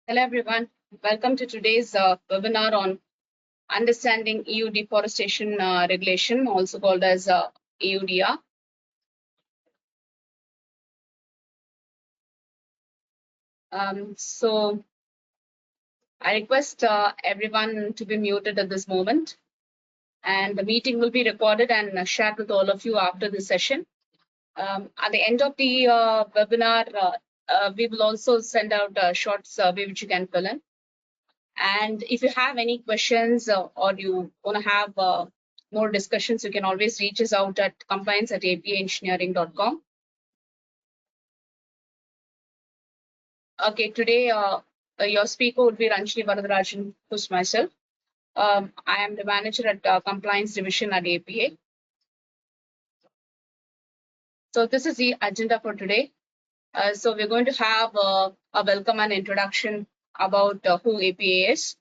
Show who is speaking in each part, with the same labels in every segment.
Speaker 1: Hello everyone, welcome to today's webinar on understanding EU Deforestation Regulation, also called as EUDR. So I request everyone to be muted at this moment, and the meeting will be recorded and shared with all of you after the session. At the end of the webinar, we will also send out a short survey which you can fill in. And if you have any questions or you want to have more discussions, you can always reach us out at compliance@apaengineering.com. Okay, today your speaker would be Ranjini Varadarajan, who's myself. I am the manager at Compliance Division at APA. So this is the agenda for today. So we're going to have a welcome and introduction about who APA is.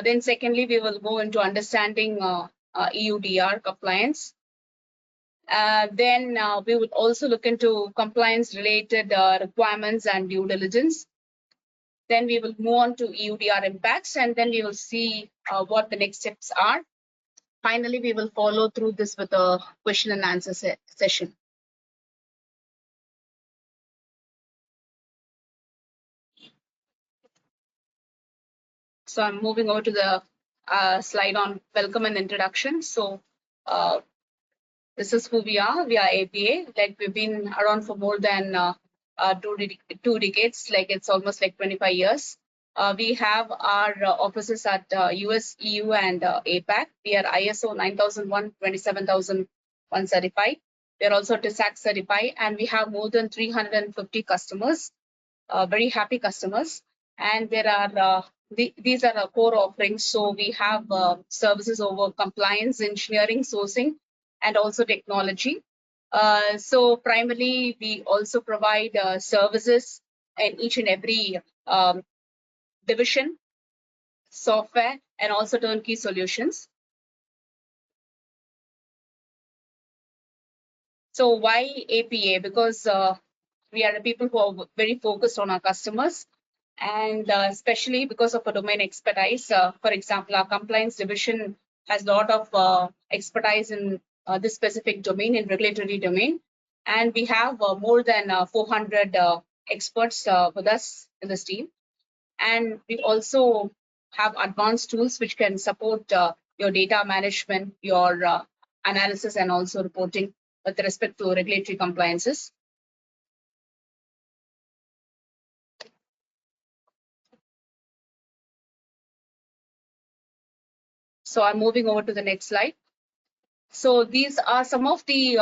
Speaker 1: Then secondly, we will go into understanding EUDR compliance. Then we would also look into compliance related requirements and due diligence. Then we will move on to EUDR impacts, and then we will see what the next steps are. Finally, we will follow through this with a question and answer session. So I'm moving over to the slide on welcome and introduction. So this is who we are. We are APA. Like we've been around for more than two decades. Like it's almost like 25 years. We have our offices at US, EU, and APAC. We are ISO 9001, 27001 certified. We are also TISAC certified, and we have more than 350 customers, very happy customers. And there are these are our core offerings. So we have services over compliance, engineering, sourcing, and also technology. So primarily, we also provide services in each and every division, software, and also turnkey solutions. So why APA? Because we are the people who are very focused on our customers, and especially because of a domain expertise. For example, our compliance division has a lot of expertise in this specific domain, in regulatory domain, and we have more than 400 experts with us in this team. And we also have advanced tools which can support your data management, your analysis, and also reporting with respect to regulatory compliances. So I'm moving over to the next slide. So these are some of the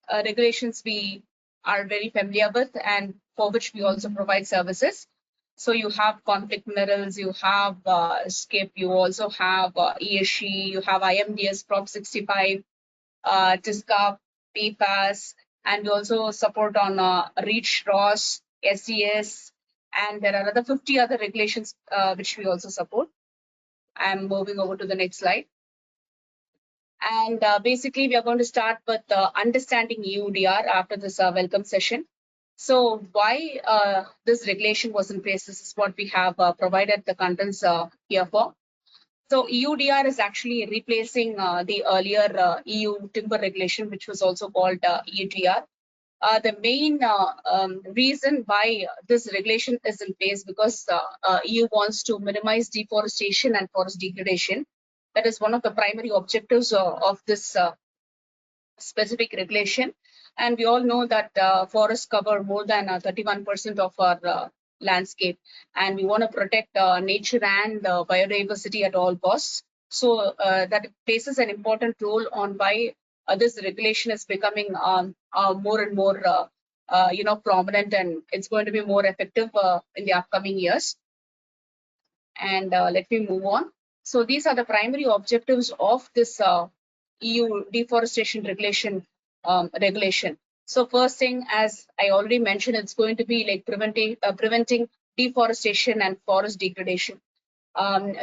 Speaker 1: regulations we are very familiar with and for which we also provide services. So you have conflict minerals, you have SCIP, you also have ESG, you have IMDS Prop 65, TISCA, PFAS, and we also support on REACH, ROS, SES, and there are other 50 other regulations which we also support. I'm moving over to the next slide. And basically, we are going to start with understanding EUDR after this welcome session. So why this regulation was in place, this is what we have provided the contents here for. So EUDR is actually replacing the earlier EU timber regulation, which was also called EUDR. The main reason why this regulation is in place because EU wants to minimize deforestation and forest degradation. That is one of the primary objectives of this specific regulation. And we all know that forests cover more than 31% of our landscape, and we want to protect nature and biodiversity at all costs. So that places an important role on why this regulation is becoming more and more prominent, and it's going to be more effective in the upcoming years. And let me move on. So these are the primary objectives of this EU Deforestation Regulation regulation. So first thing, as I already mentioned, it's going to be like preventing deforestation and forest degradation.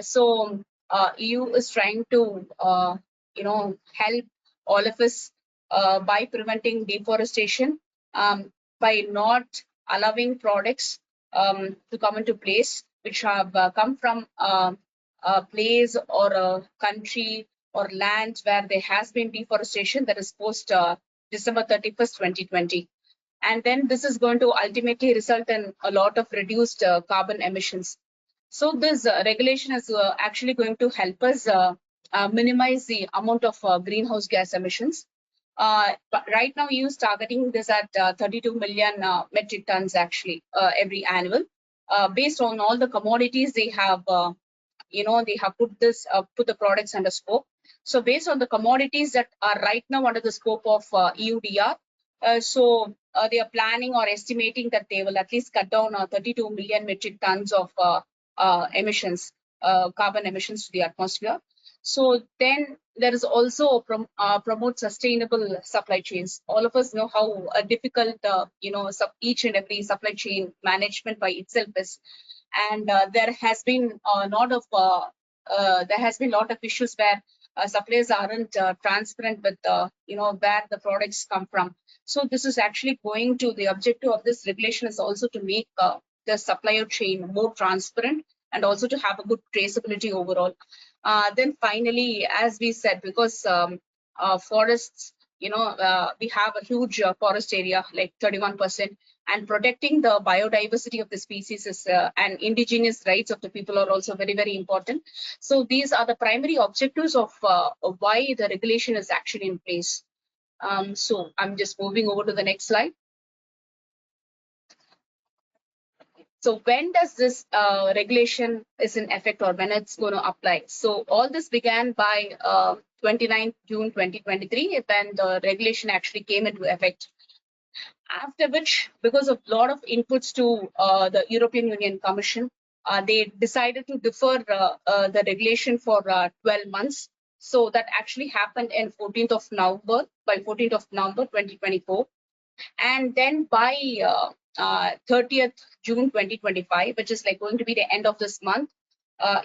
Speaker 1: So EU is trying to help all of us by preventing deforestation by not allowing products to come into place, which have come from a place or a country or land where there has been deforestation, that is post December 31st, 2020. And then this is going to ultimately result in a lot of reduced carbon emissions. So this regulation is actually going to help us minimize the amount of greenhouse gas emissions. But right now, EU is targeting this at 32 million metric tons actually every annual, based on all the commodities they have. They have put the products under scope. So based on the commodities that are right now under the scope of EUDR, they are planning or estimating that they will at least cut down 32 million metric tons of emissions, carbon emissions to the atmosphere. So then there is also promote sustainable supply chains. All of us know how difficult each and every supply chain management by itself is, and there has been a lot of issues where suppliers aren't transparent with where the products come from. So this is actually going to, the objective of this regulation is also to make the supplier chain more transparent and also to have a good traceability overall. Then finally, as we said, because forests, we have a huge forest area, like 31%, and protecting the biodiversity of the species is, and indigenous rights of the people are also very, very important. So these are the primary objectives of why the regulation is actually in place. So I'm just moving over to the next slide. So when does this regulation is in effect, or when it's going to apply? So all this began by 29th June 2023, when the regulation actually came into effect. After which, because of a lot of inputs to the European Union Commission, they decided to defer the regulation for 12 months. So that actually happened in 14th of November, by 14th of November 2024. And then by 30th June 2025, which is like going to be the end of this month,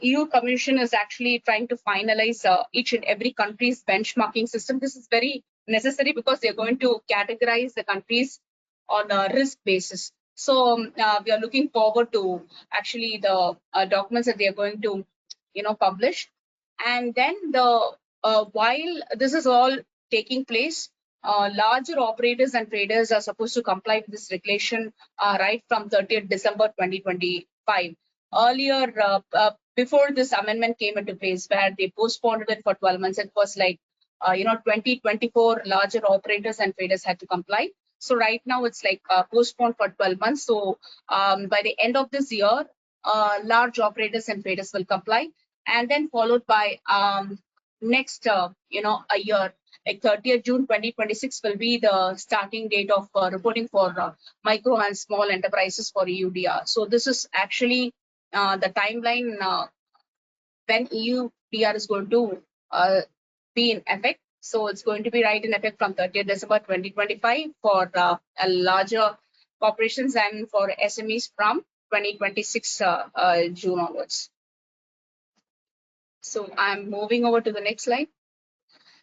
Speaker 1: EU Commission is actually trying to finalize each and every country's benchmarking system. This is very necessary because they're going to categorize the countries on a risk basis. So we are looking forward to actually the documents that they are going to, publish. And then while this is all taking place, larger operators and traders are supposed to comply with this regulation right from 30th December 2025. Earlier, before this amendment came into place, where they postponed it for 12 months, it was like 2024 larger operators and traders had to comply. So right now it's like postponed for 12 months. So by the end of this year, large operators and traders will comply, and then followed by next a year, like 30th June 2026 will be the starting date of reporting for micro and small enterprises for EUDR. So this is actually the timeline when EUDR is going to be in effect. So it's going to be right in effect from 30th December 2025 for larger corporations and for SMEs from 2026 June onwards. So I'm moving over to the next slide.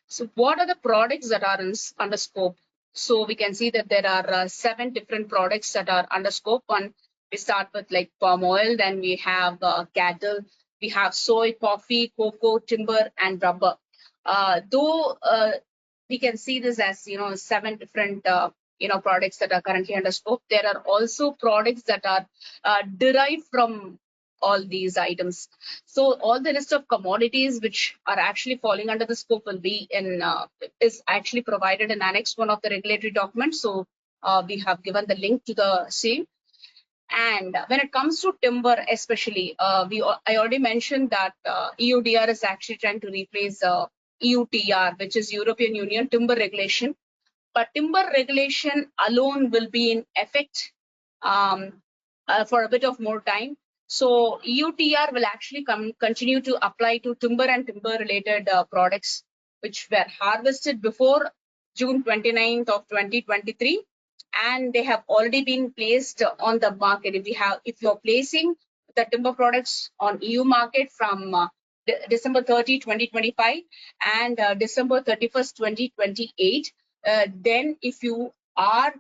Speaker 1: So what are the products that are under scope? So we can see that there are 7 different products that are under scope. One, we start with like palm oil, then we have cattle, we have soy, coffee, cocoa, timber, and rubber. Though we can see this as 7 different products that are currently under scope, there are also products that are derived from all these items. So all the list of commodities which are actually falling under the scope will be in is actually provided in Annex 1 of the regulatory document. So we have given the link to the same. And when it comes to timber, especially, I already mentioned that EUDR is actually trying to replace EUTR, which is European Union Timber Regulation. But timber regulation alone will be in effect for a bit of more time. So EUTR will actually continue to apply to timber and timber-related products which were harvested before June 29th of 2023, and they have already been placed on the market. If you're placing the timber products on EU market from December 30, 2025 and December 31st, 2028, then if you are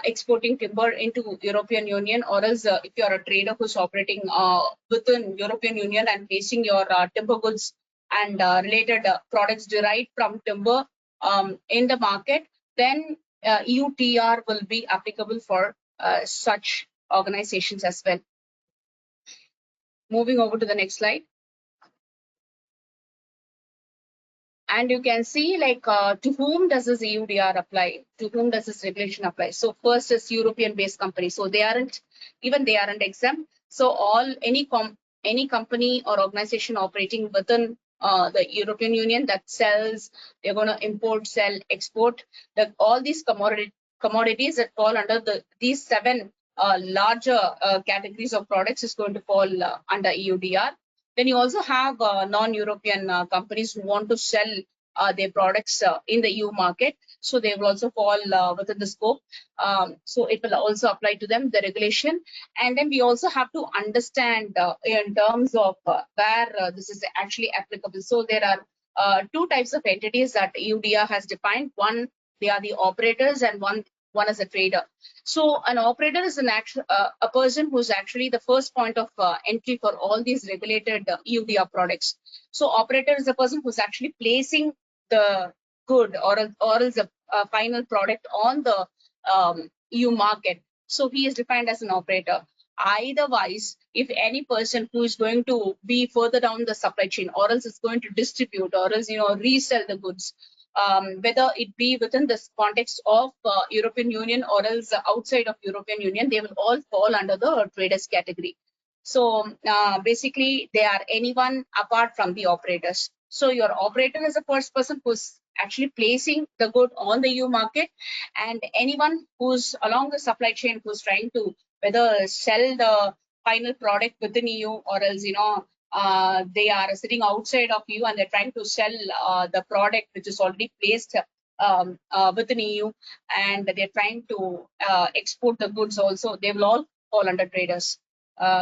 Speaker 1: exporting timber into European Union, or else if you're a trader who's operating within European Union and placing your timber goods and related products derived from timber in the market, then EUDR will be applicable for such organizations as well. Moving over to the next slide. And you can see like to whom does this EUDR apply? To whom does this regulation apply? So first is European-based companies. So they aren't exempt. So any company or organization operating within the European Union that sells, they're going to import, sell, export, all these commodities that fall under these 7 larger categories of products is going to fall under EUDR. Then you also have non-European companies who want to sell their products in the EU market. So they will also fall within the scope. So it will also apply to them, the regulation. And then we also have to understand in terms of where this is actually applicable. So there are 2 types of entities that EUDR has defined. One, they are the operators, and one is a trader. So an operator is a person who's actually the first point of entry for all these regulated EUDR products. So operator is a person who's actually placing the good or else a final product on the EU market. So he is defined as an operator. Otherwise, if any person who is going to be further down the supply chain, or else is going to distribute, or else resell the goods, whether it be within this context of European Union or else outside of European Union, they will all fall under the traders category. So basically, they are anyone apart from the operators. So your operator is the first person who's actually placing the good on the EU market, and anyone who's along the supply chain who's trying to whether sell the final product within EU, or else they are sitting outside of EU and they're trying to sell the product which is already placed within EU, and they're trying to export the goods also. They will all fall under traders.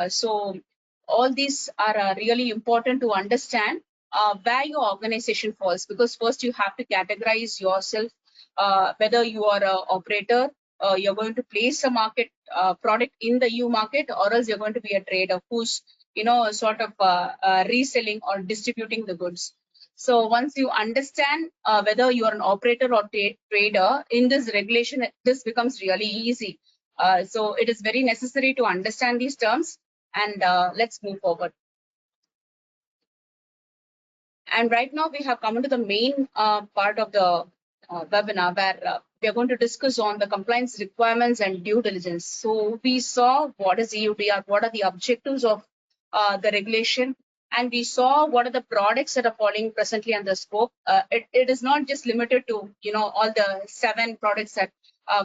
Speaker 1: So all these are really important to understand where your organization falls, because first you have to categorize yourself whether you are an operator, you're going to place a market product in the EU market, or else you're going to be a trader who's sort of reselling or distributing the goods. So once you understand whether you are an operator or trader in this regulation, this becomes really easy. So it is very necessary to understand these terms, and let's move forward. And right now we have come into the main part of the webinar, where we are going to discuss on the compliance requirements and due diligence. So we saw what is EUDR, what are the objectives of the regulation, and we saw what are the products that are falling presently under scope. It is not just limited to all the 7 products that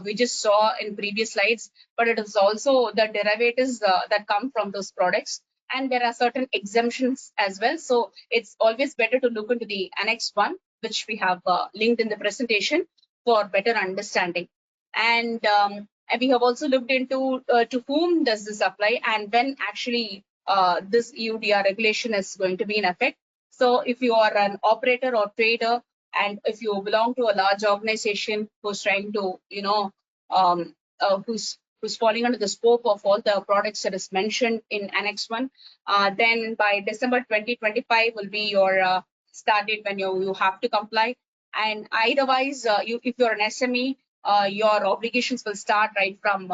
Speaker 1: we just saw in previous slides, but it is also the derivatives that come from those products. And there are certain exemptions as well. So it's always better to look into the Annex 1, which we have linked in the presentation for better understanding. And we have also looked into to whom does this apply and when actually this EUDR regulation is going to be in effect. So if you are an operator or trader, and if you belong to a large organization who's trying to, who's falling under the scope of all the products that is mentioned in Annex 1, then by December 2025 will be your start date when you have to comply. And otherwise, if you're an SME, your obligations will start right from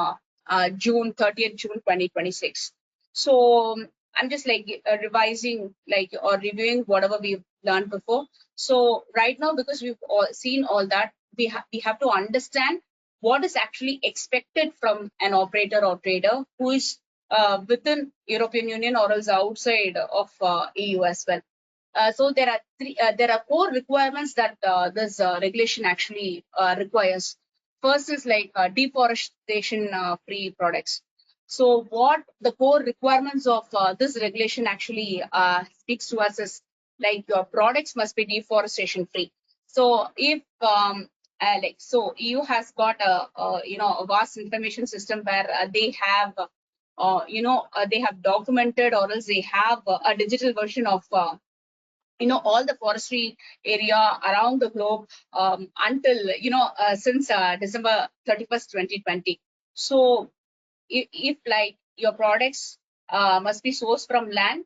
Speaker 1: June 30th, June 2026. So I'm just revising or reviewing whatever we've learned before. So right now, because we've seen all that, we have to understand what is actually expected from an operator or trader who is within European Union or else outside of EU as well. So there are 4 requirements that this regulation actually requires. First is deforestation-free products. So what the core requirements of this regulation actually speaks to us is your products must be deforestation-free. So if so EU has got a vast information system where they have they have documented, or else they have a digital version of all the forestry area around the globe until, since December 31st, 2020. So if like your products must be sourced from land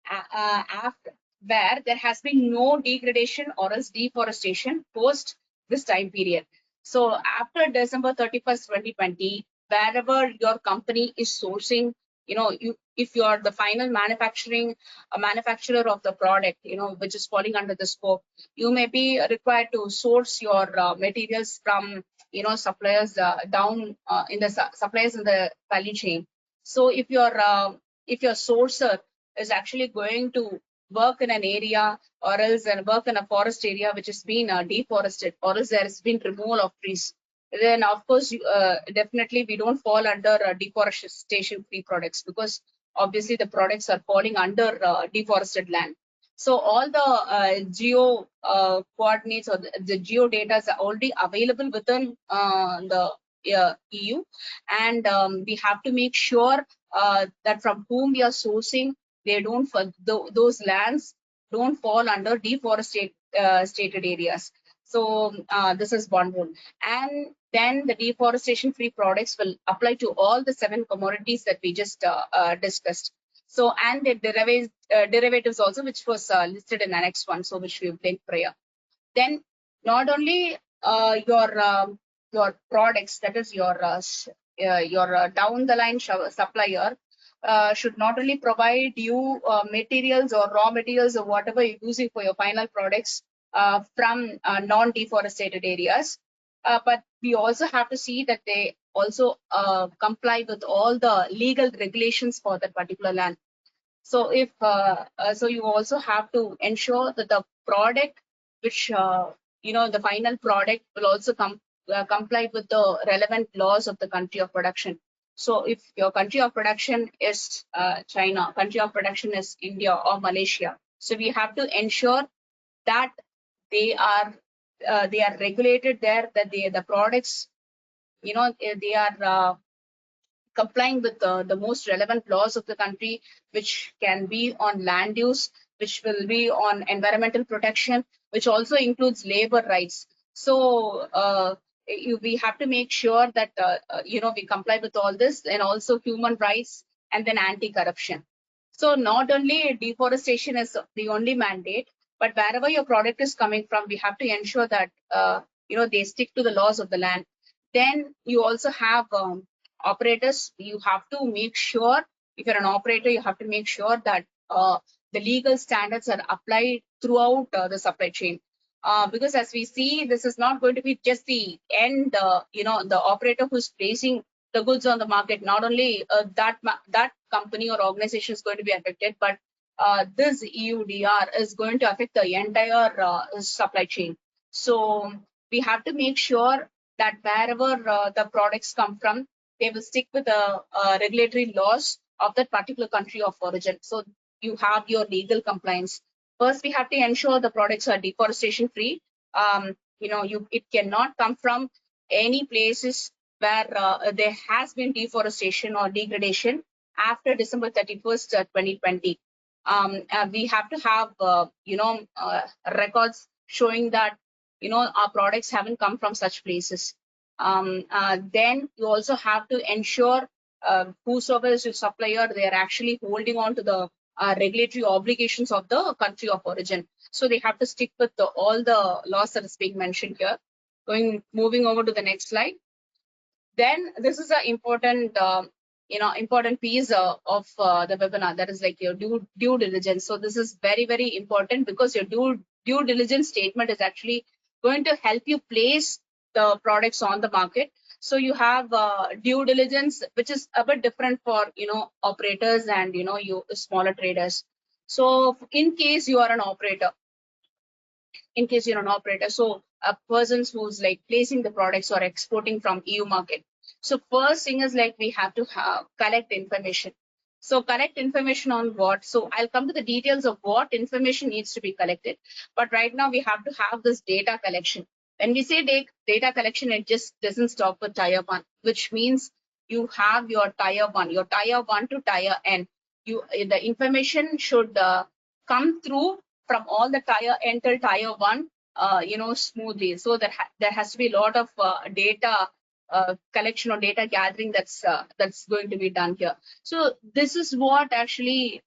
Speaker 1: after where there has been no degradation or else deforestation post this time period. So after December 31st, 2020, wherever your company is sourcing, if you are the final manufacturer of the product, which is falling under the scope, you may be required to source your materials from, suppliers down in the suppliers in the value chain. So if your sourcer is actually going to work in an area or else and work in a forest area which has been deforested, or else there has been removal of trees, then of course definitely we don't fall under deforestation free products, because obviously the products are falling under deforested land. So all the geo coordinates or the geo data is already available within the EU, and we have to make sure that from whom we are sourcing, they don't those lands don't fall under deforested stated areas. So this is one rule. And then the deforestation free products will apply to all the 7 commodities that we just discussed. So, and the derivatives also, which was listed in Annex 1, so which we have linked prior. Then not only your products, that is your down the line supplier should not only provide you materials or raw materials or whatever you're using for your final products from non-deforested areas, but we also have to see that they also comply with all the legal regulations for that particular land. So if so, you also have to ensure that the product, which the final product will also comply with the relevant laws of the country of production. So if your country of production is China, country of production is India or Malaysia, so we have to ensure that they are regulated there, that the products, they are complying with the most relevant laws of the country, which can be on land use, which will be on environmental protection, which also includes labor rights. So we have to make sure that we comply with all this, and also human rights, and then anti-corruption. So not only deforestation is the only mandate, but wherever your product is coming from, we have to ensure that they stick to the laws of the land. Then you also have operators. You have to make sure, if you're an operator, you have to make sure that the legal standards are applied throughout the supply chain. Because as we see, this is not going to be just the end, the operator who's placing the goods on the market. Not only that company or organization is going to be affected, but this EUDR is going to affect the entire supply chain. So we have to make sure that wherever the products come from, they will stick with the regulatory laws of that particular country of origin. So you have your legal compliance. First, we have to ensure the products are deforestation free. It cannot come from any places where there has been deforestation or degradation after December 31st, 2020. We have to have, records showing that, our products haven't come from such places. Then you also have to ensure whosoever is your supplier, they are actually holding on to the regulatory obligations of the country of origin. So they have to stick with all the laws that is being mentioned here. Moving over to the next slide. Then this is an important important piece of the webinar, that is like your due diligence. So this is very, very important, because your due diligence statement is actually going to help you place the products on the market. So you have due diligence, which is a bit different for operators and you smaller traders. So in case you are an operator, so a person who's like placing the products or exporting from EU market. So first thing is like we have to collect information. So collect information on what? So I'll come to the details of what information needs to be collected. But right now we have to have this data collection. When we say data collection, it just doesn't stop with tier 1, which means you have your tier 1 to tier N. The information should come through from all the until tier 1, smoothly. So there has to be a lot of data collection or data gathering that's going to be done here. So this is what actually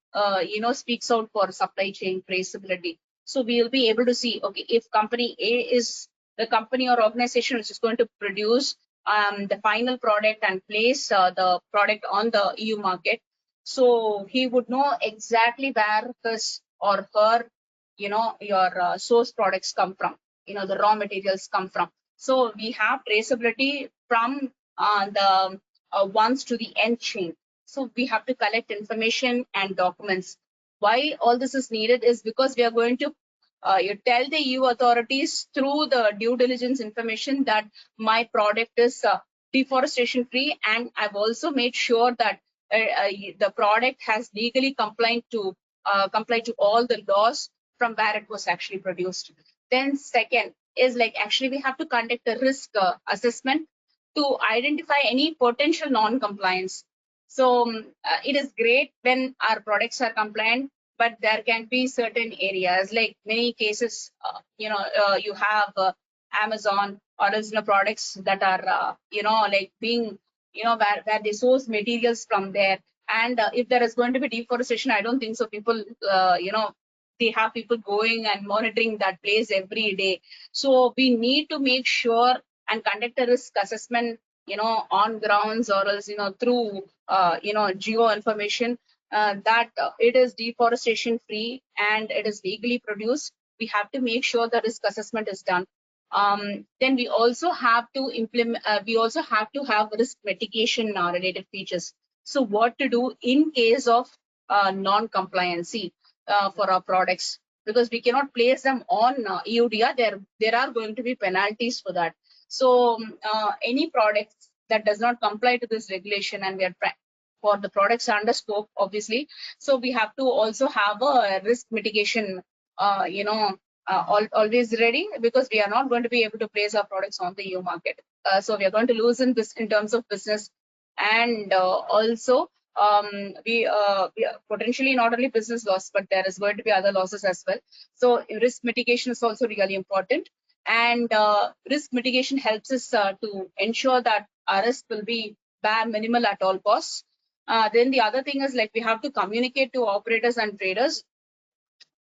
Speaker 1: speaks out for supply chain traceability. So we'll be able to see, okay, if company A is the company or organization which is going to produce the final product and place the product on the EU market. So he would know exactly where his or her, your source products come from, the raw materials come from. So we have traceability from the ones to the end chain. So we have to collect information and documents. Why all this is needed is because we are going to you tell the EU authorities through the due diligence information that my product is deforestation free, and I've also made sure that the product has legally complied to all the laws from where it was actually produced. Then second is like actually we have to conduct a risk assessment to identify any potential non-compliance. So it is great when our products are compliant, but there can be certain areas like many cases, you have Amazon or else products that are, like being, where they source materials from there. And if there is going to be deforestation, I don't think so. People, they have people going and monitoring that place every day. So we need to make sure and conduct a risk assessment, on grounds or else, through, geo information that it is deforestation free and it is legally produced. We have to make sure the risk assessment is done. Then we also have to implement, we also have to have risk mitigation related features. So what to do in case of non-compliancy for our products, because we cannot place them on EUDR. There are going to be penalties for that. So any products that does not comply to this regulation, and we are for the products under scope, obviously. So we have to also have a risk mitigation, always ready, because we are not going to be able to place our products on the EU market. So we are going to lose in this in terms of business, and also we potentially not only business loss, but there is going to be other losses as well. So risk mitigation is also really important, and risk mitigation helps us to ensure that our risk will be bare minimal at all costs. Then the other thing is like we have to communicate to operators and traders.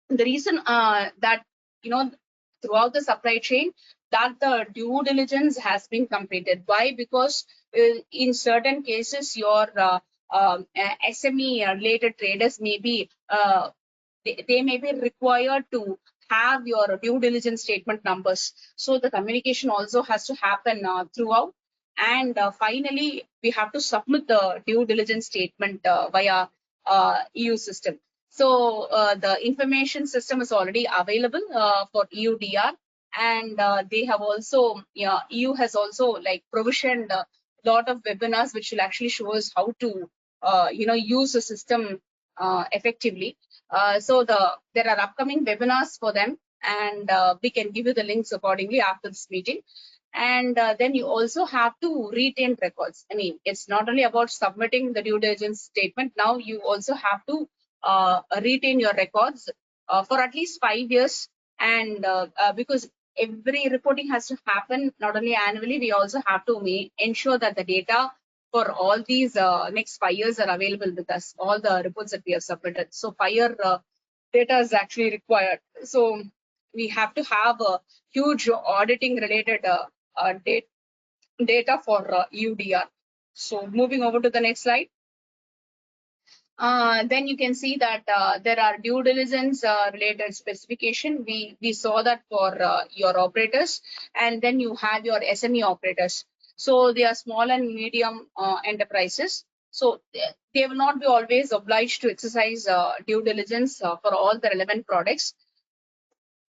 Speaker 1: The reason that throughout the supply chain that the due diligence has been completed. Why? Because in certain cases your SME related traders may be they may be required to have your due diligence statement numbers. So the communication also has to happen throughout. And finally, we have to submit the due diligence statement via EU system. So the information system is already available for EUDR, and they have also, EU has also like provisioned a lot of webinars which will actually show us how to, use the system effectively. So there are upcoming webinars for them, and we can give you the links accordingly after this meeting. And then you also have to retain records. I mean, it's not only about submitting the due diligence statement. Now you also have to retain your records for at least 5 years. And because every reporting has to happen not only annually, we also have to ensure that the data for all these next 5 years are available with us, all the reports that we have submitted. So 5 year data is actually required. So we have to have a huge auditing related data for EUDR. So moving over to the next slide. Then you can see that there are due diligence related specification. We saw that for your operators, and then you have your SME operators. So they are small and medium enterprises. So they will not be always obliged to exercise due diligence for all the relevant products.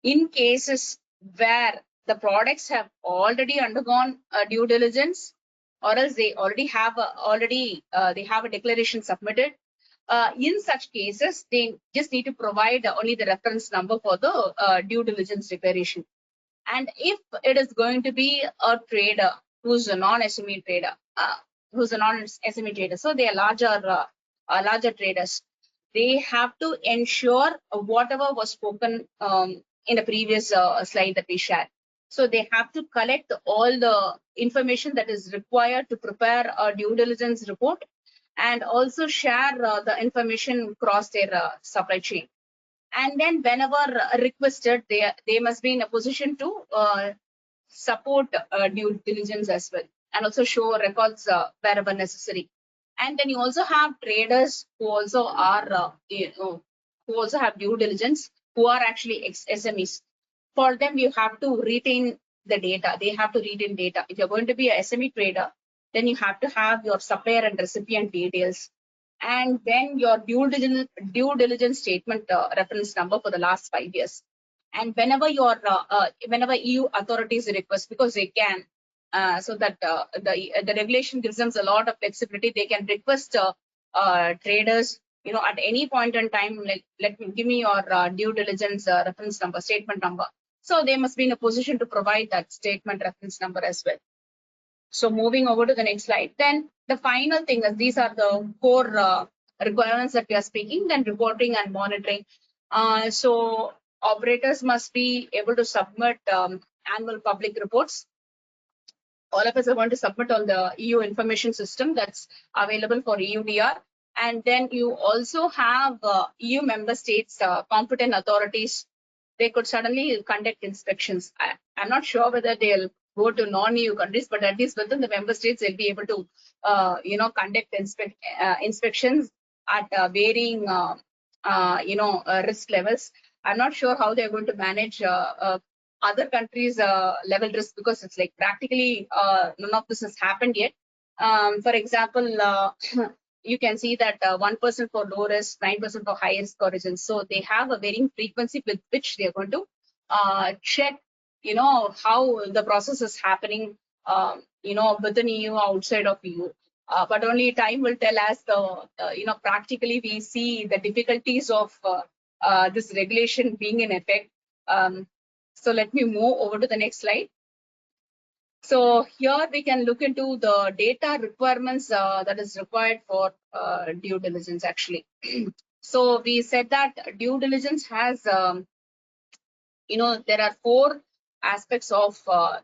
Speaker 1: In cases where the products have already undergone due diligence, or else they already have they have a declaration submitted. In such cases, they just need to provide only the reference number for the due diligence declaration. And if it is going to be a trader who's a non-SME trader, so they are larger traders, they have to ensure whatever was spoken in the previous slide that we shared. So they have to collect all the information that is required to prepare a due diligence report, and also share the information across their supply chain. And then whenever requested, they must be in a position to support due diligence as well, and also show records wherever necessary. And then you also have traders who also are who also have due diligence, who are actually SMEs. For them, you have to retain the data. They have to retain data. If you're going to be a SME trader, then you have to have your supplier and recipient details, and then your due diligence statement reference number for the last 5 years. And whenever your whenever EU authorities request, because they can, so that the regulation gives them a lot of flexibility, they can request traders, at any point in time, like, give me your due diligence reference number, statement number. So they must be in a position to provide that statement reference number as well. So moving over to the next slide, then the final thing is, these are the core requirements that we are speaking, then reporting and monitoring. So operators must be able to submit annual public reports. All of us are going to submit on the EU information system that's available for EUDR. And then you also have EU member states competent authorities. They could suddenly conduct inspections. I'm not sure whether they'll go to non-EU countries, but at least within the member states, they'll be able to, conduct inspections at varying, risk levels. I'm not sure how they're going to manage other countries' level risk, because it's like practically none of this has happened yet. For example, you can see that 1% for low risk, 9% for high risk origins. So they have a varying frequency with which they're going to check, how the process is happening, within EU, outside of EU. But only time will tell us practically we see the difficulties of this regulation being in effect. So let me move over to the next slide. So here we can look into the data requirements that is required for due diligence actually. So we said that due diligence has, there are 4 aspects of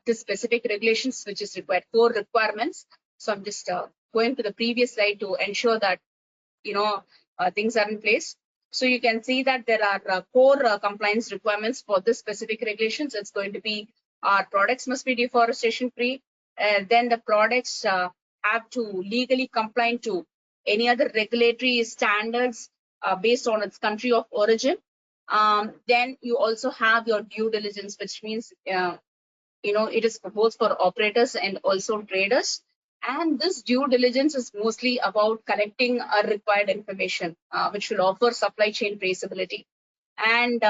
Speaker 1: this specific regulations which is required, 4 requirements. So I'm just going to the previous slide to ensure that, things are in place. So you can see that there are 4 compliance requirements for this specific regulations. It's going to be, our products must be deforestation free. Then the products have to legally comply to any other regulatory standards based on its country of origin. Then you also have your due diligence, which means, it is both for operators and also traders. And this due diligence is mostly about collecting required information, which will offer supply chain traceability. And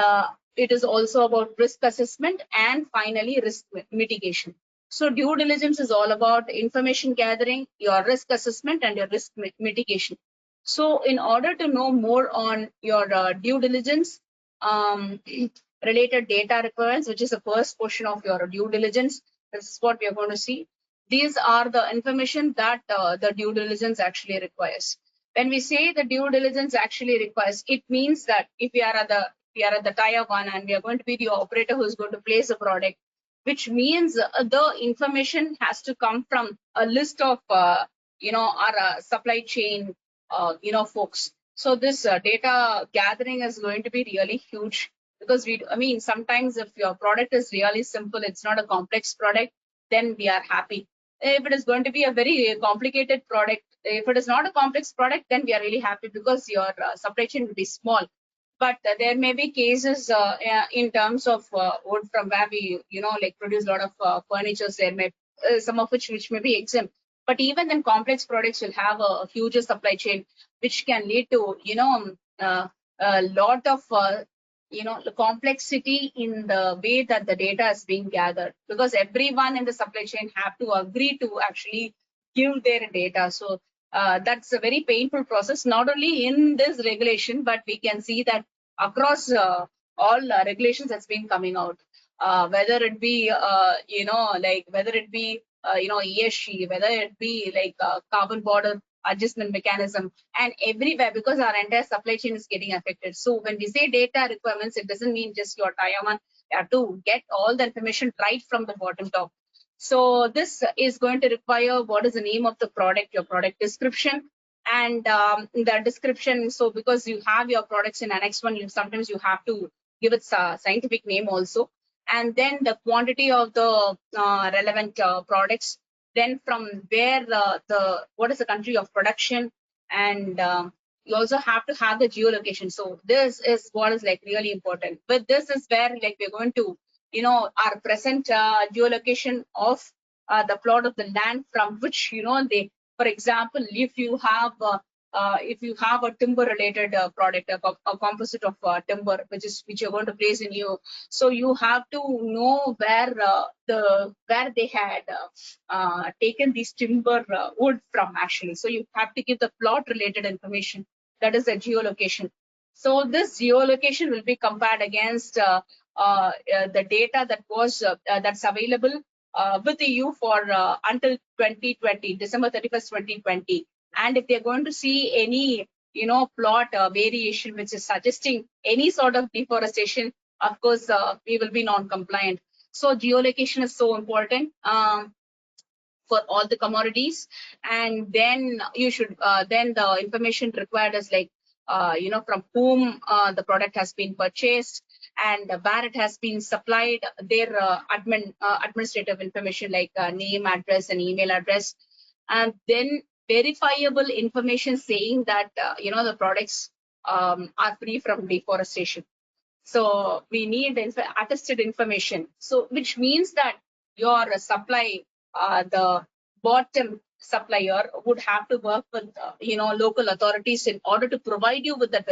Speaker 1: it is also about risk assessment and finally risk mitigation. So due diligence is all about information gathering, your risk assessment, and your risk mitigation. So in order to know more on your due diligence related data requirements, which is the first portion of your due diligence, this is what we are going to see. These are the information that the due diligence actually requires. When we say the due diligence actually requires, it means that if we are at the tier 1 and we are going to be the operator who is going to place a product, which means the information has to come from a list of our supply chain folks. So this data gathering is going to be really huge, because sometimes if your product is really simple, it's not a complex product, then we are happy. If it is going to be a very complicated product, if it is not a complex product, then we are really happy, because your supply chain will be small. But there may be cases in terms of wood, from where we produce a lot of furnitures. There may some of which may be exempt. But even then, complex products will have a huge supply chain, which can lead to a lot of the complexity in the way that the data is being gathered, because everyone in the supply chain have to agree to actually give their data. So that's a very painful process, not only in this regulation, but we can see that across all regulations that's been coming out, whether it be whether it be ESG, whether it be like carbon border adjustment mechanism, and everywhere, because our entire supply chain is getting affected. So when we say data requirements, it doesn't mean just your tier one. You have to get all the information right from the bottom top. So this is going to require what is the name of the product, your product description, and the description. So because you have your products in Annex 1, sometimes you have to give it a scientific name also. And then the quantity of the relevant products, then from where what is the country of production, and you also have to have the geolocation. So this is what is like really important. But this is where like we're going to, our present geolocation of the plot of the land from which, they, for example, if you have a timber related product, a composite of timber, which you're going to place in you, so you have to know where they had taken these timber wood from actually. So you have to give the plot related information, that is the geolocation. So this geolocation will be compared against the data that was that's available with the EU for until 2020, December 31st, 2020. And if they're going to see any, plot variation which is suggesting any sort of deforestation, of course, we will be non-compliant. So geolocation is so important for all the commodities. And then you should, then the information required is like, from whom the product has been purchased and where it has been supplied, their administrative information like name, address, and email address. And then verifiable information saying that, the products are free from deforestation. So we need attested information. So which means that your supply, the bottom supplier would have to work with local authorities in order to provide you with that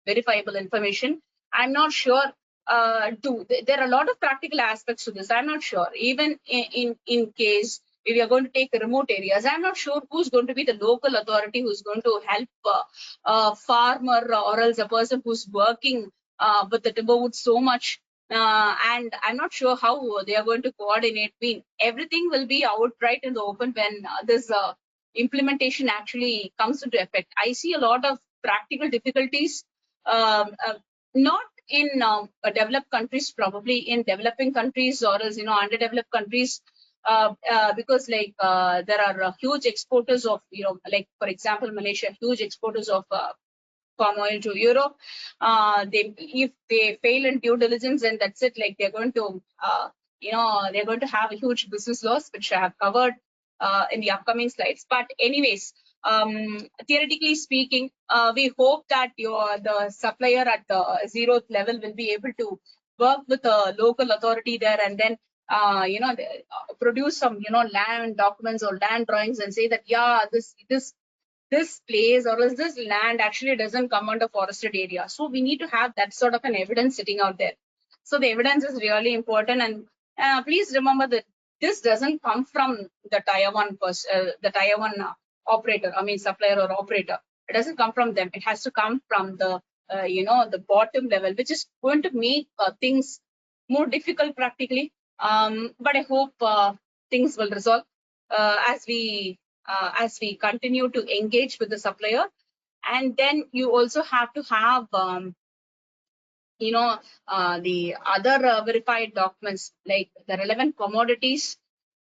Speaker 1: verifiable information. I'm not sure. There are a lot of practical aspects to this. I'm not sure. Even in case if we are going to take remote areas, I'm not sure who's going to be the local authority who's going to help a farmer or else a person who's working with the timberwood so much. And I'm not sure how they are going to coordinate. Everything will be outright in the open when this implementation actually comes into effect. I see a lot of practical difficulties, not in developed countries, probably in developing countries or as underdeveloped countries, because like there are huge exporters of like for example Malaysia, huge exporters of palm oil to Europe. If they fail in due diligence, then that's it. Like they're going to, they're going to have a huge business loss, which I have covered in the upcoming slides. But anyways, theoretically speaking, we hope that the supplier at the 0th level will be able to work with a local authority there, and then produce some land documents or land drawings and say that yeah, this place or this land actually doesn't come under forested area. So we need to have that sort of an evidence sitting out there. So the evidence is really important. And please remember that this doesn't come from the tier one operator, I mean supplier or operator. It doesn't come from them. It has to come from the the bottom level, which is going to make things more difficult practically. But I hope things will resolve as we continue to engage with the supplier. And then you also have to have the other verified documents like the relevant commodities,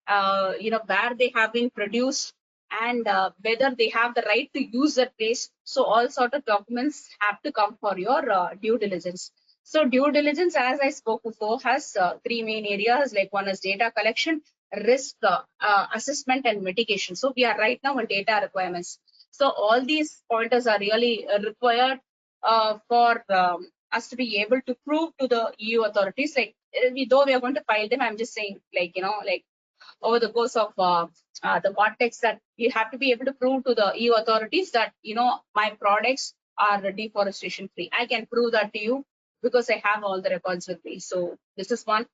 Speaker 1: where they have been produced, and whether they have the right to use that place. So all sort of documents have to come for your due diligence. So due diligence, as I spoke before, has three main areas. Like one is data collection, risk assessment, and mitigation. So we are right now in data requirements. So all these pointers are really required for us to be able to prove to the EU authorities. Like though we are going to file them, I'm just saying, like like over the course of the context, that you have to be able to prove to the EU authorities that my products are deforestation free. I can prove that to you because I have all the records with me. So this is one.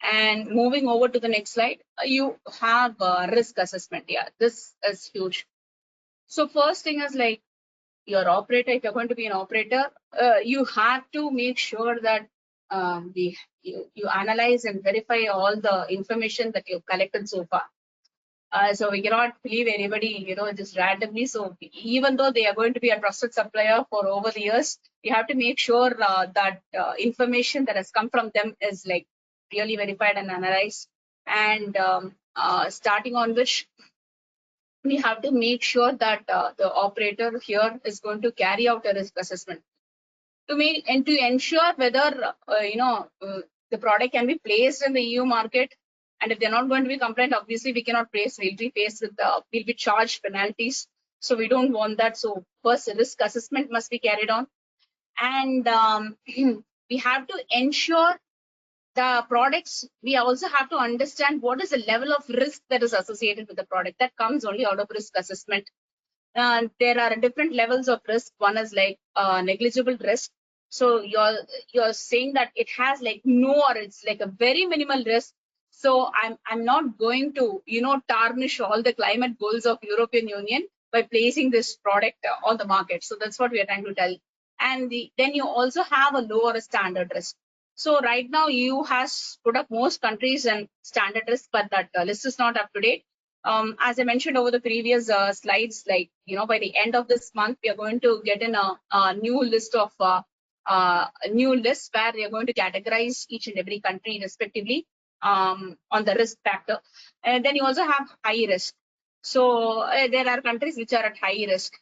Speaker 1: And moving over to the next slide, you have risk assessment. Yeah, this is huge. So first thing is like your operator, if you're going to be an operator, you have to make sure that you analyze and verify all the information that you've collected so far. So we cannot believe anybody, just randomly. So even though they are going to be a trusted supplier for over the years, we have to make sure that information that has come from them is like really verified and analyzed. And starting on which we have to make sure that the operator here is going to carry out a risk assessment to make and to ensure whether the product can be placed in the EU market. And if they're not going to be compliant, obviously we cannot place. We'll be faced with we'll be charged penalties. So we don't want that. So first, risk assessment must be carried on, and we have to ensure the products. We also have to understand what is the level of risk that is associated with the product. That comes only out of risk assessment. There are different levels of risk. One is like negligible risk. So you're saying that it has like no, or it's like a very minimal risk. So I'm not going to tarnish all the climate goals of European Union by placing this product on the market. So that's what we are trying to tell. And then you also have a lower standard risk. So right now EU has put up most countries and standard risk, but that list is not up to date. As I mentioned over the previous slides, like, by the end of this month, we are going to get in a new list of new lists where we are going to categorize each and every country respectively on the risk factor. And then you also have high risk. So there are countries which are at high risk.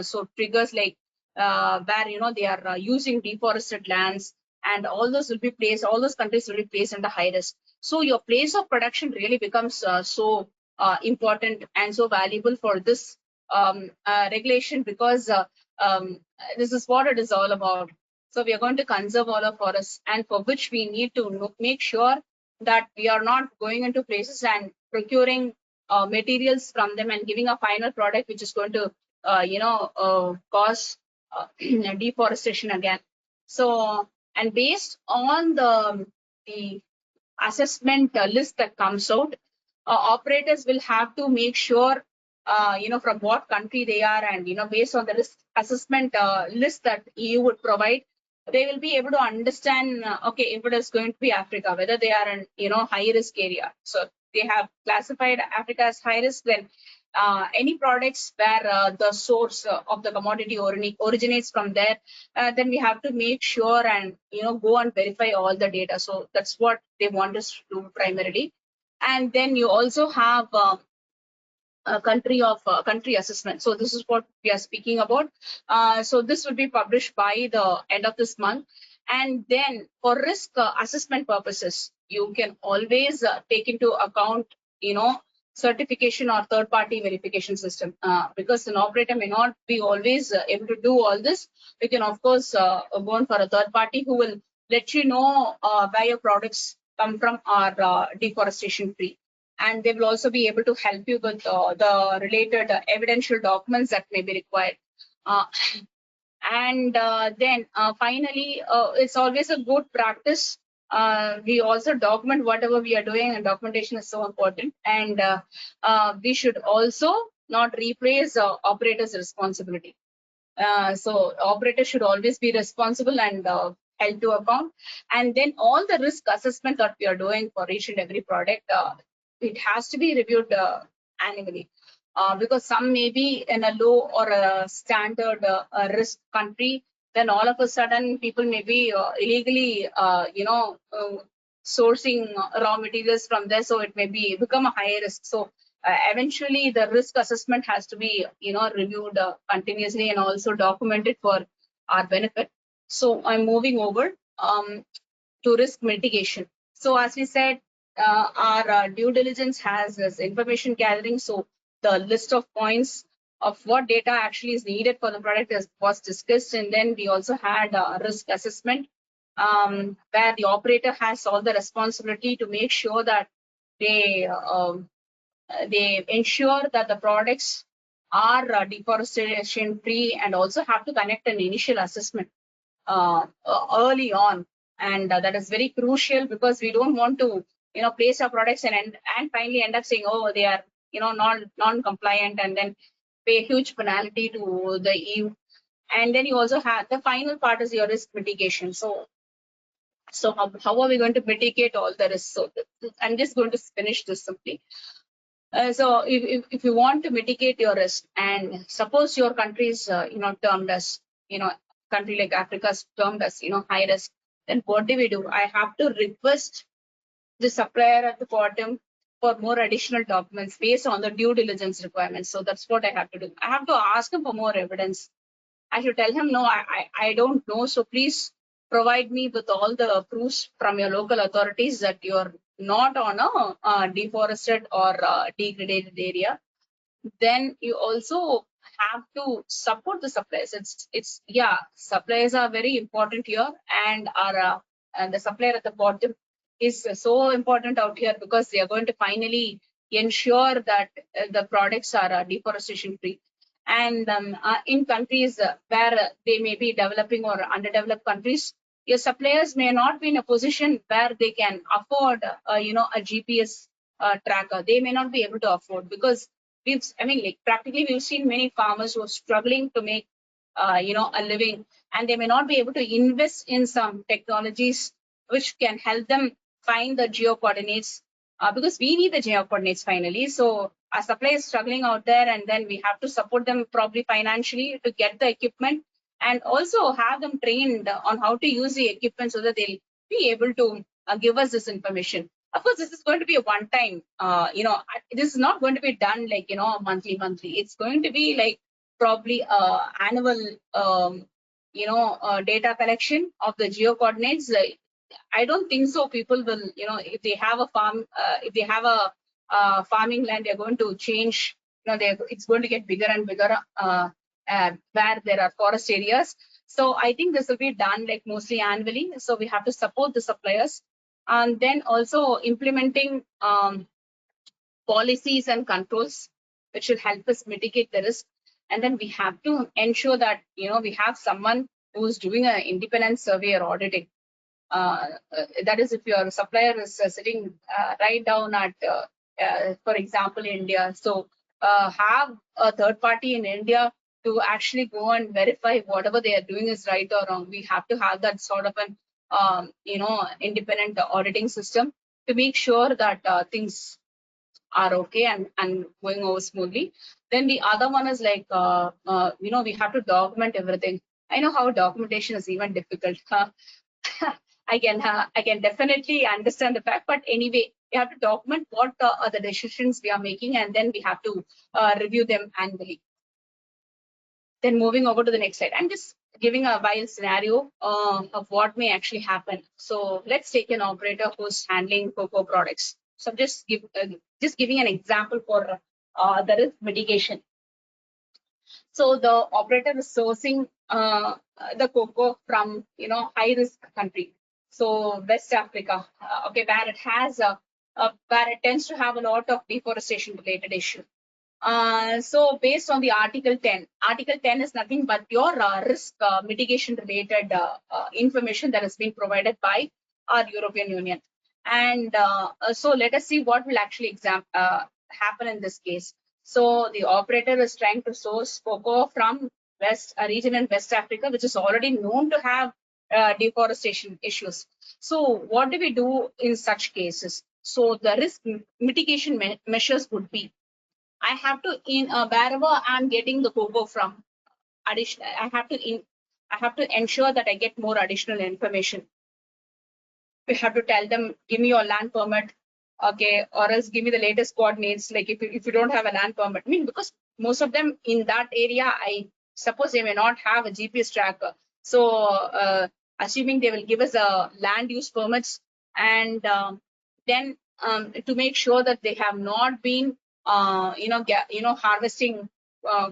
Speaker 1: So triggers like where they are using deforested lands, and all those will be placed. All those countries will be placed under high risk. So your place of production really becomes so important and so valuable for this regulation, because this is what it is all about. So we are going to conserve all our forests, and for which we need to make sure that we are not going into places and procuring materials from them and giving a final product which is going to cause deforestation again. So, and based on the assessment list that comes out, operators will have to make sure from what country they are, and based on the risk assessment list that EU would provide, they will be able to understand okay, if it is going to be Africa, whether they are in high risk area. So they have classified Africa as high risk. Then any products where the source of the commodity originates from there, then we have to make sure and go and verify all the data. So that's what they want us to do primarily. And then you also have a country assessment. So this is what we are speaking about. So this will be published by the end of this month. And then for risk assessment purposes, you can always take into account certification or third-party verification system, because an operator may not be always able to do all this. We can of course go on for a third party who will let you know where your products come from are deforestation free, and they will also be able to help you with the related evidential documents that may be required. And then finally, it's always a good practice. We also document whatever we are doing, and documentation is so important. And we should also not replace operators' responsibility. So operators should always be responsible and held to account. And then all the risk assessment that we are doing for each and every product, it has to be reviewed annually. Because some may be in a low or a standard risk country, then all of a sudden people may be illegally, sourcing raw materials from there. So it may become a high risk. So eventually the risk assessment has to be reviewed continuously and also documented for our benefit. So I'm moving over to risk mitigation. So as we said, our due diligence has this information gathering. So the list of points of what data actually is needed for the product was discussed, and then we also had a risk assessment where the operator has all the responsibility to make sure that they ensure that the products are deforestation free, and also have to connect an initial assessment early on. And that is very crucial, because we don't want to place our products and finally end up saying, oh, they are non-compliant, and then pay a huge penalty to the EU. And then you also have the final part is your risk mitigation. So how are we going to mitigate all the risks? So I'm just going to finish this simply. So if you want to mitigate your risk, and suppose your country is termed as country like Africa is termed as high risk, then what do? I have to request the supplier at the bottom for more additional documents based on the due diligence requirements. So that's what I have to do. I have to ask him for more evidence. I should tell him, no, I don't know. So please provide me with all the proofs from your local authorities that you're not on a deforested or degraded area. Then you also have to support the suppliers. It's yeah, suppliers are very important here, and the supplier at the bottom is so important out here because they are going to finally ensure that the products are deforestation free. And in countries where they may be developing or underdeveloped countries, your suppliers may not be in a position where they can afford a GPS tracker. They may not be able to afford, because like practically we've seen many farmers who are struggling to make, a living, and they may not be able to invest in some technologies which can help them find the geo coordinates, because we need the geo coordinates finally. So our supply is struggling out there, and then we have to support them probably financially to get the equipment, and also have them trained on how to use the equipment so that they'll be able to give us this information. Of course, this is going to be a one time, this is not going to be done like, monthly. It's going to be like probably annual, data collection of the geo coordinates. I don't think so. People will, if they have a farm, if they have a farming land, they're going to change, it's going to get bigger and bigger where there are forest areas. So I think this will be done like mostly annually. So we have to support the suppliers, and then also implementing policies and controls which will help us mitigate the risk. And then we have to ensure that we have someone who's doing an independent survey or auditing. That is, if your supplier is sitting right down at, for example, India. So have a third party in India to actually go and verify whatever they are doing is right or wrong. We have to have that sort of an, independent auditing system to make sure that things are okay and going over smoothly. Then the other one is like, we have to document everything. I know how documentation is even difficult. I can definitely understand the fact, but anyway, we have to document what are the decisions we are making, and then we have to review them annually. Then moving over to the next slide, I'm just giving a wild scenario of what may actually happen. So let's take an operator who's handling cocoa products. So just giving an example for the risk mitigation. So the operator is sourcing the cocoa from high risk country. So West Africa, okay, where it has where it tends to have a lot of deforestation related issue. So based on the Article 10, Article 10 is nothing but your risk mitigation related information that has been provided by our European Union. And so let us see what will actually happen in this case. So the operator is trying to source cocoa from a region in West Africa, which is already known to have deforestation issues. So what do we do in such cases? So the risk mitigation measures would be, I have to wherever I'm getting the cocoa from, I have to ensure that I get more additional information. We have to tell them, give me your land permit, okay, or else give me the latest coordinates. Like if you don't have a land permit, I mean, because most of them in that area, I suppose they may not have a GPS tracker. So assuming they will give us a land use permits, and then to make sure that they have not been harvesting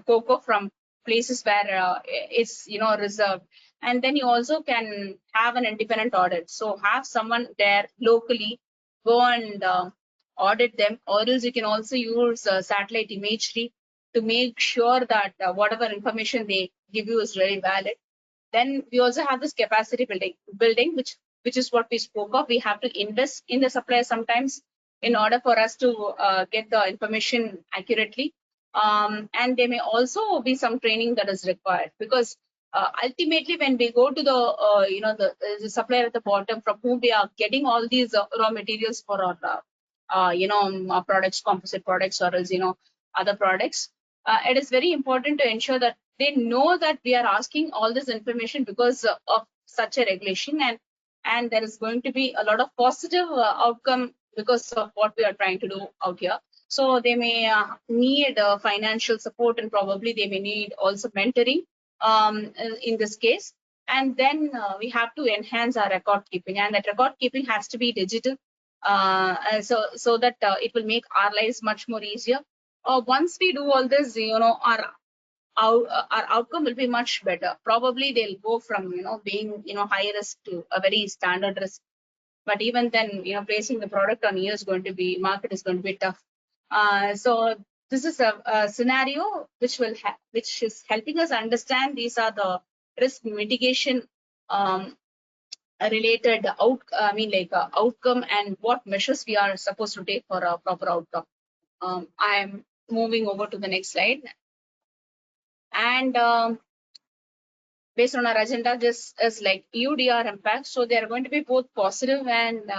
Speaker 1: cocoa from places where it's reserved. And then you also can have an independent audit. So have someone there locally go and audit them, or else you can also use satellite imagery to make sure that whatever information they give you is really valid. Then we also have this capacity building, which is what we spoke of. We have to invest in the supplier sometimes in order for us to get the information accurately. And there may also be some training that is required, because ultimately when we go to the supplier at the bottom from whom we are getting all these raw materials for our products, composite products, or else, other products. It is very important to ensure that they know that we are asking all this information because of such a regulation, and there is going to be a lot of positive outcome because of what we are trying to do out here. So they may need financial support, and probably they may need also mentoring in this case. And then we have to enhance our record keeping, and that record keeping has to be digital, so that it will make our lives much more easier. Once we do all this, our outcome will be much better. Probably they'll go from being high risk to a very standard risk. But even then, placing the product on market is going to be tough. So this is a scenario which is helping us understand these are the risk mitigation related outcome, and what measures we are supposed to take for a proper outcome. I am moving over to the next slide. And based on our agenda, this is like EUDR impacts. So there are going to be both positive and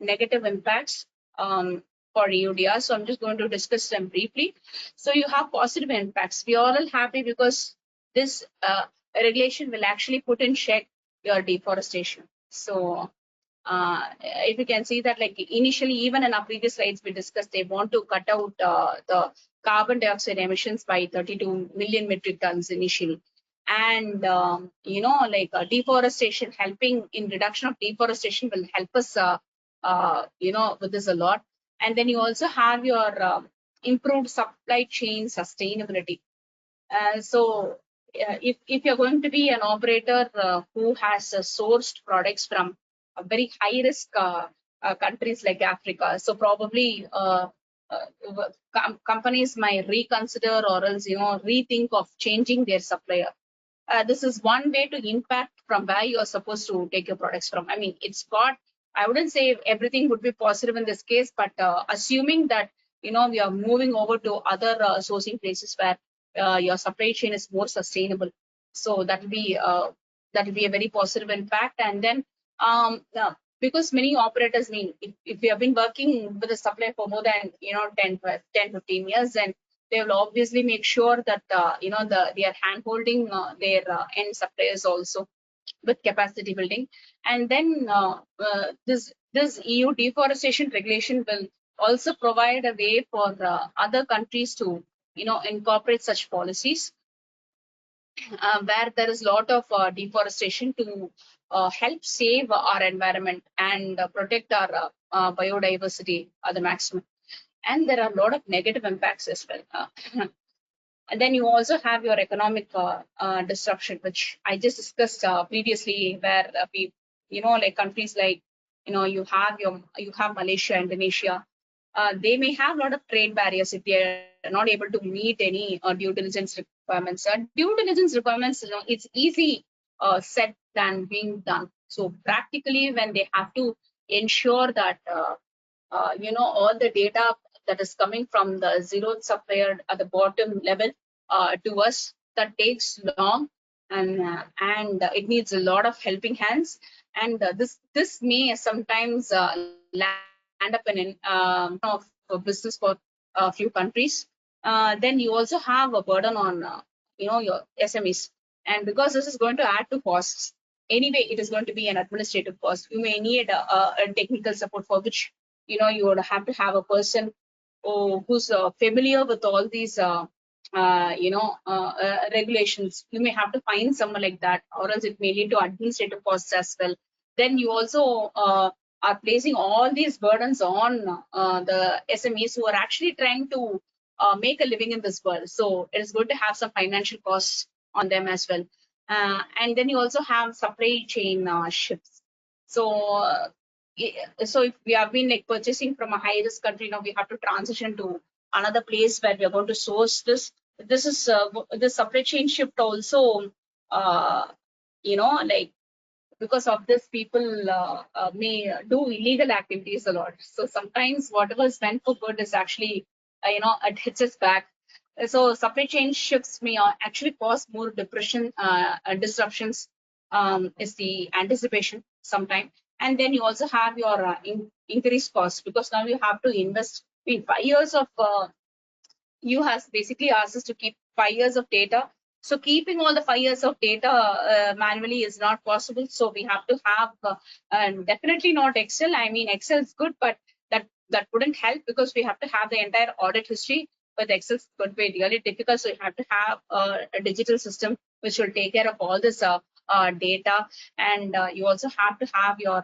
Speaker 1: negative impacts for EUDR. So I'm just going to discuss them briefly. So you have positive impacts. We are all happy because this regulation will actually put in check your deforestation. So if you can see that, like initially, even in our previous slides, we discussed they want to cut out the carbon dioxide emissions by 32 million metric tons initially. And deforestation, helping in reduction of deforestation will help us with this a lot. And then you also have your improved supply chain sustainability. So if you're going to be an operator who has sourced products from very high risk countries like Africa, so probably companies might reconsider or else rethink of changing their supplier. This is one way to impact from where you are supposed to take your products from. I mean, I wouldn't say everything would be positive in this case, but assuming that we are moving over to other sourcing places where your supply chain is more sustainable, so that will be a very positive impact. And then because many operators, if you have been working with a supplier for more than 10-15 years, then they will obviously make sure that they are hand holding their end suppliers also with capacity building. And then this EU Deforestation Regulation will also provide a way for other countries to incorporate such policies where there is a lot of deforestation to help save our environment and protect our biodiversity at the maximum. And there are a lot of negative impacts as well. And then you also have your economic disruption, which I just discussed previously, where like countries like you have Malaysia, Indonesia. They may have a lot of trade barriers if they are not able to meet any due diligence requirements. Due diligence requirements, it's easy said than being done. So practically, when they have to ensure that all the data that is coming from the zero supplier at the bottom level to us, that takes long, and it needs a lot of helping hands. And this may sometimes land up in of business for a few countries. Then you also have a burden on your SMEs, and because this is going to add to costs. Anyway, it is going to be an administrative cost. You may need a technical support, for which you would have to have a person who's familiar with all these regulations. You may have to find someone like that, or else it may lead to administrative costs as well. Then you also are placing all these burdens on the SMEs who are actually trying to make a living in this world. So it is going to have some financial costs on them as well. And then you also have supply chain shifts. So if we have been like purchasing from a high risk country, now we have to transition to another place where we are going to source this. This is the supply chain shift also. Like because of this, people may do illegal activities a lot. So sometimes whatever is meant for good is actually it hits us back. So supply chain shifts may actually cause more disruptions. Is the anticipation sometime. And then you also have your increased cost, because now you have to invest in 5 years of you has basically asked us to keep 5 years of data. So keeping all the 5 years of data manually is not possible. So we have to have, and definitely not Excel. I mean, Excel is good, but that wouldn't help, because we have to have the entire audit history. But Excel could be really difficult. So you have to have a digital system which will take care of all this data. And you also have to have your,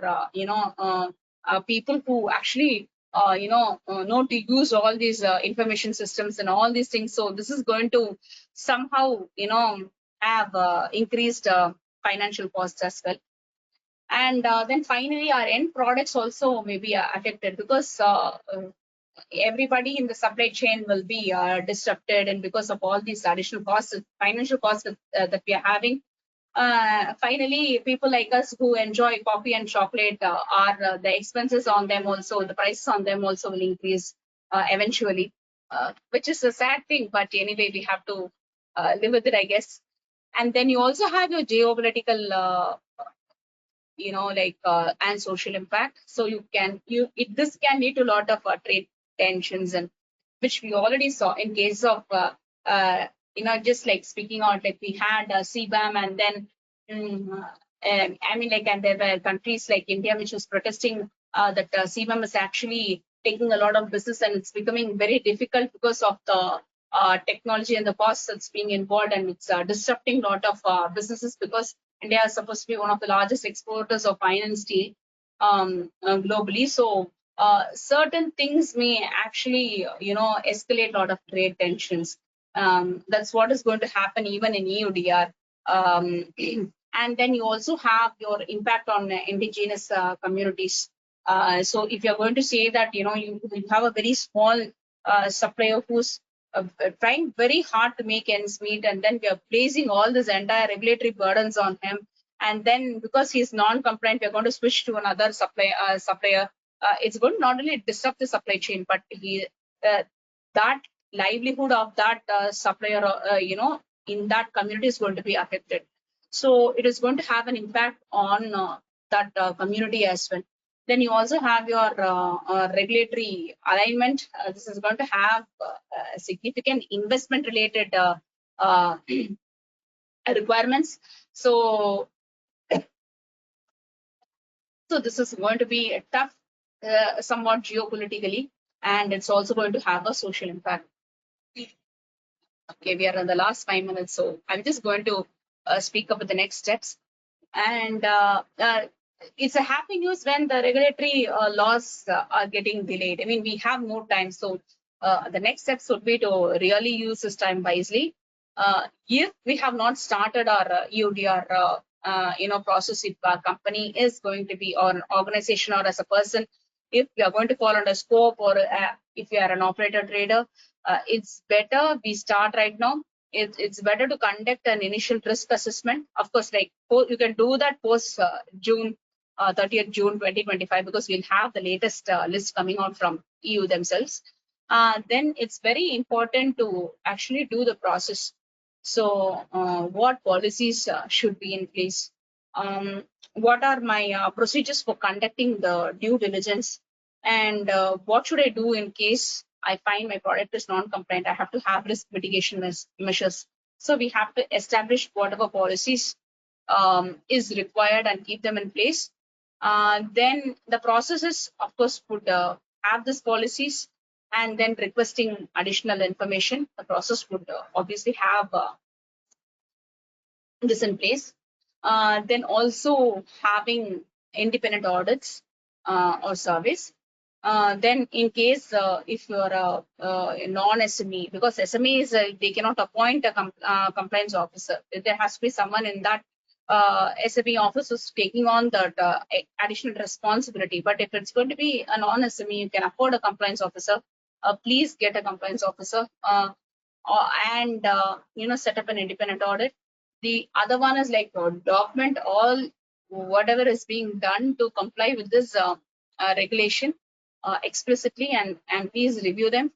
Speaker 1: people who actually know to use all these information systems and all these things. So this is going to somehow, have increased financial costs as well. And then finally, our end products also may be affected, because everybody in the supply chain will be disrupted, and because of all these additional costs, financial costs that we are having. Finally, people like us who enjoy coffee and chocolate, are the expenses on them also, the prices on them also will increase eventually, which is a sad thing. But anyway, we have to live with it, I guess. And then you also have your geopolitical, and social impact. So this can lead to a lot of trade tensions, and which we already saw in case of just like speaking out, like we had CBAM, and then and there were countries like India which was protesting that CBAM is actually taking a lot of business, and it's becoming very difficult because of the technology and the costs that's being involved, and it's disrupting a lot of businesses, because India is supposed to be one of the largest exporters of iron and steel globally. So certain things may actually, escalate a lot of trade tensions. That's what is going to happen even in EUDR. And then you also have your impact on indigenous communities. So if you're going to say that, you have a very small supplier who's trying very hard to make ends meet, and then we are placing all this entire regulatory burdens on him. And then because he's non-compliant, we're going to switch to another supplier. It's going to not only disrupt the supply chain, but that livelihood of that supplier, in that community is going to be affected. So it is going to have an impact on that community as well. Then you also have your regulatory alignment. This is going to have significant investment related requirements. So this is going to be tough, somewhat geopolitically, and it's also going to have a social impact. Okay, we are in the last 5 minutes, so I'm just going to speak about the next steps. And it's a happy news when the regulatory laws are getting delayed. I mean, we have more time, so the next steps would be to really use this time wisely. If we have not started our EUDR, process, if our company is going to be, or an organization, or as a person, if we are going to fall under scope, or if we are an operator trader, it's better we start right now. It's better to conduct an initial risk assessment. Of course, like you can do that post June 30th June 2025, because we'll have the latest list coming out from EU themselves. Then it's very important to actually do the process. So what policies should be in place? What are my procedures for conducting the due diligence? And what should I do in case I find my product is non-compliant? I have to have risk mitigation measures. So we have to establish whatever policies is required and keep them in place. Then the processes, of course, would have these policies, and then requesting additional information. The process would obviously have this in place. Then also having independent audits or surveys. Then in case if you're a non-SME, because SMEs, they cannot appoint a compliance officer. There has to be someone in that SME office who's taking on that additional responsibility. But if it's going to be a non-SME, you can afford a compliance officer. Please get a compliance officer and set up an independent audit. The other one is like document all whatever is being done to comply with this regulation explicitly, and please review them.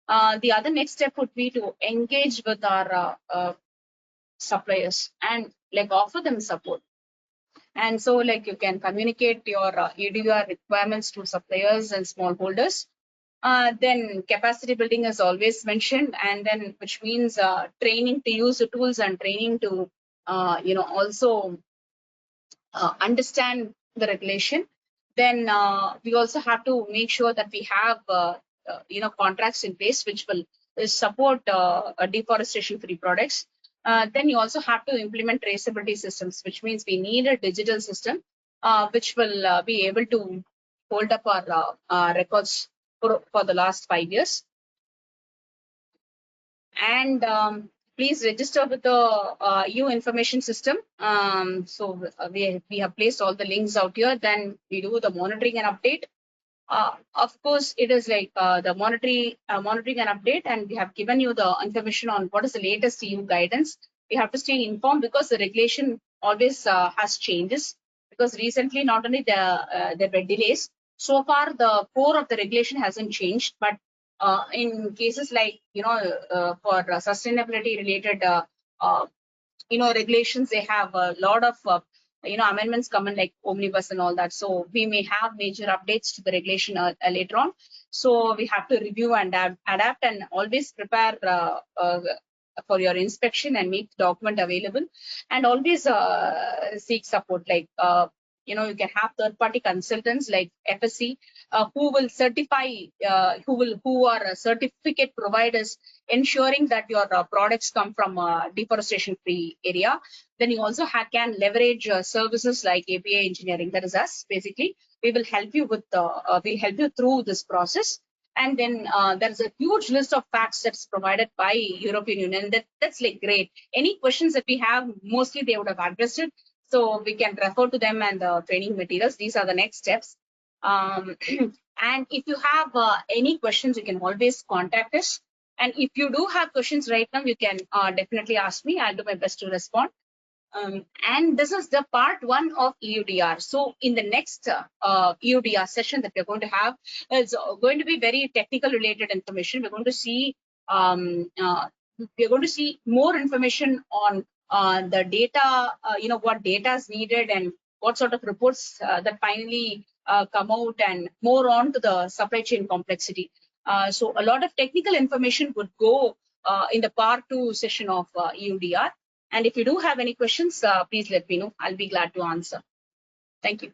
Speaker 1: The other next step would be to engage with our suppliers and like offer them support. And so like you can communicate your EUDR requirements to suppliers and smallholders. Then capacity building is always mentioned, and then which means training to use the tools and training to also understand the regulation. Then we also have to make sure that we have contracts in place which will support deforestation-free products. Then you also have to implement traceability systems, which means we need a digital system which will be able to hold up our records for the last 5 years. And please register with the EU information system. We have placed all the links out here. Then we do the monitoring and update. Of course, it is like the monitoring and update, and we have given you the information on what is the latest EU guidance. We have to stay informed because the regulation always has changes. Because recently, not only there were delays, so far the core of the regulation hasn't changed, but in cases like for sustainability related regulations, they have a lot of amendments coming like omnibus and all that. So we may have major updates to the regulation later on. So we have to review and adapt and always prepare for your inspection and make the document available, and always seek support. Like you can have third-party consultants like FSC who will certify, who are certificate providers, ensuring that your products come from a deforestation-free area. Then you also can leverage services like API engineering. That is us, basically. We will help you with we'll help you through this process. And then there's a huge list of facts that's provided by European Union. That's like great. Any questions that we have, mostly they would have addressed it. So we can refer to them and the training materials. These are the next steps. And if you have any questions, you can always contact us. And if you do have questions right now, you can definitely ask me. I'll do my best to respond. And this is the part 1 of EUDR. So in the next EUDR session that we're going to have, is going to be very technical related information. We're going to see more information on the data, what data is needed and what sort of reports that finally come out, and more on to the supply chain complexity. So a lot of technical information would go in the part 2 session of EUDR. And if you do have any questions, please let me know. I'll be glad to answer. Thank you.